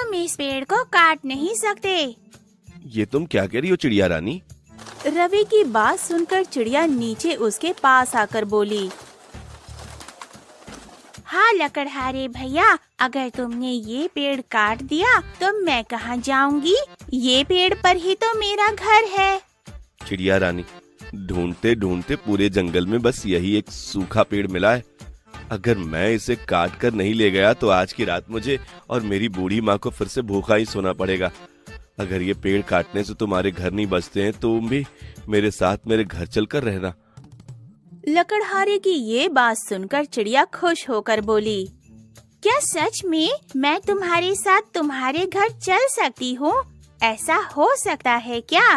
तुम इस पेड़ को काट नहीं सकते। ये तुम क्या कह रही हो चिड़िया रानी? रवि की बात सुनकर चिड़िया नीचे उसके पास आकर बोली, हाँ लकड़हारे भैया, अगर तुमने ये पेड़ काट दिया तो मैं कहाँ जाऊंगी? ये पेड़ पर ही तो मेरा घर है। चिड़िया रानी, ढूंढते ढूंढते पूरे जंगल में बस यही एक सूखा पेड़ मिला है। अगर मैं इसे काट कर नहीं ले गया तो आज की रात मुझे और मेरी बूढ़ी माँ को फिर से भूखा ही सोना पड़ेगा। अगर ये पेड़ काटने से तुम्हारे घर नहीं बचते हैं तो तुम भी मेरे साथ मेरे घर चलकर रहना। लकड़हारे की ये बात सुनकर चिड़िया खुश होकर बोली, क्या सच में मैं तुम्हारे साथ तुम्हारे घर चल सकती हूँ? ऐसा हो सकता है क्या?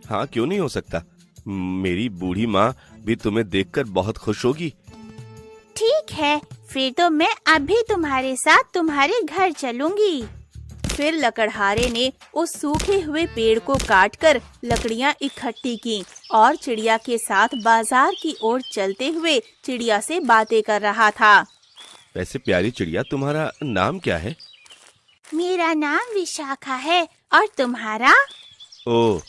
हाँ, क्यों नहीं हो सकता। मेरी बूढ़ी माँ भी तुम्हें देखकर बहुत खुश होगी। ठीक है, फिर तो मैं अभी तुम्हारे साथ तुम्हारे घर चलूंगी। फिर लकड़हारे ने उस सूखे हुए पेड़ को काटकर लकड़ियां इकट्ठी की और चिड़िया के साथ बाजार की ओर चलते हुए चिड़िया से बातें कर रहा था। वैसे प्यारी चिड़िया, तुम्हारा नाम क्या है? मेरा नाम विशाखा है, और तुम्हारा? ओह,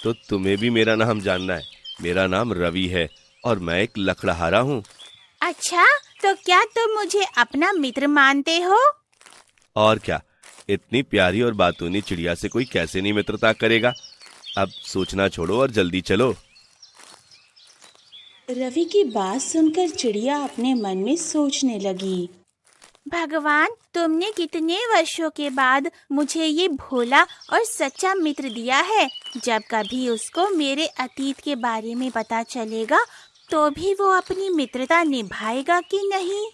तो तुम्हें भी मेरा नाम जानना है। मेरा नाम रवि है और मैं एक लकड़हारा हूँ। अच्छा, तो क्या तुम मुझे अपना मित्र मानते हो? और क्या, इतनी प्यारी और बातूनी चिड़िया से कोई कैसे नहीं मित्रता करेगा। अब सोचना छोड़ो और जल्दी चलो। रवि की बात सुनकर चिड़िया अपने मन में सोचने लगी, भगवान, तुमने कितने वर्षों के बाद मुझे ये भोला और सच्चा मित्र दिया है। जब कभी उसको मेरे अतीत के बारे में पता चलेगा तो भी वो अपनी मित्रता निभाएगा कि नहीं?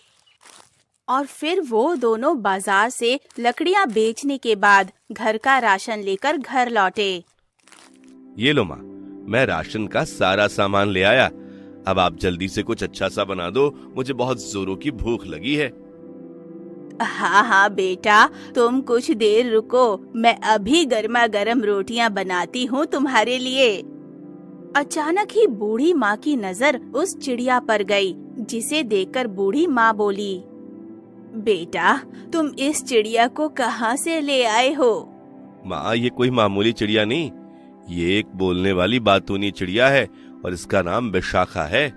और फिर वो दोनों बाजार से लकड़ियां बेचने के बाद घर का राशन लेकर घर लौटे। ये लो माँ, मैं राशन का सारा सामान ले आया। अब आप जल्दी से कुछ अच्छा सा बना दो, मुझे बहुत जोरों की भूख लगी है। हाँ हाँ बेटा, तुम कुछ देर रुको, मैं अभी गर्मा गर्म रोटियां बनाती हूँ तुम्हारे लिए। अचानक ही बूढ़ी माँ की नजर उस चिड़िया पर गई, जिसे देखकर बूढ़ी माँ बोली, बेटा, तुम इस चिड़िया को कहाँ से ले आए हो? माँ, ये कोई मामूली चिड़िया नहीं, ये एक बोलने वाली बातूनी चिड़िया है और इसका नाम विशाखा है।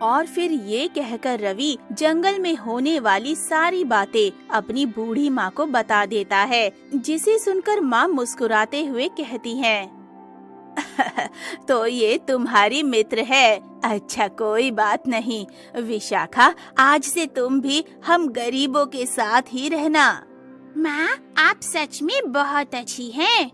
और फिर ये कहकर रवि जंगल में होने वाली सारी बातें अपनी बूढ़ी माँ को बता देता है, जिसे सुनकर माँ मुस्कुराते हुए कहती है, तो ये तुम्हारी मित्र है। अच्छा, कोई बात नहीं विशाखा, आज से तुम भी हम गरीबों के साथ ही रहना। माँ, आप सच में बहुत अच्छी हैं।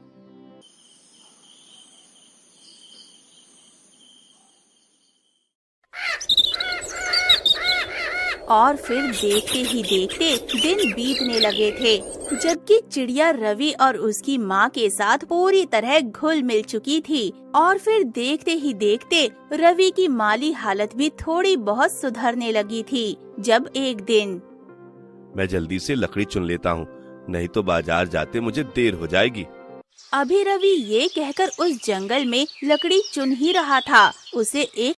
और फिर देखते ही देखते दिन बीतने लगे थे, जबकि चिड़िया रवि और उसकी माँ के साथ पूरी तरह घुल मिल चुकी थी। और फिर देखते ही देखते रवि की माली हालत भी थोड़ी बहुत सुधरने लगी थी। जब एक दिन, मैं जल्दी से लकड़ी चुन लेता हूँ, नहीं तो बाजार जाते मुझे देर हो जाएगी। अभी रवि ये कहकर उस जंगल में लकड़ी चुन ही रहा था, उसे एक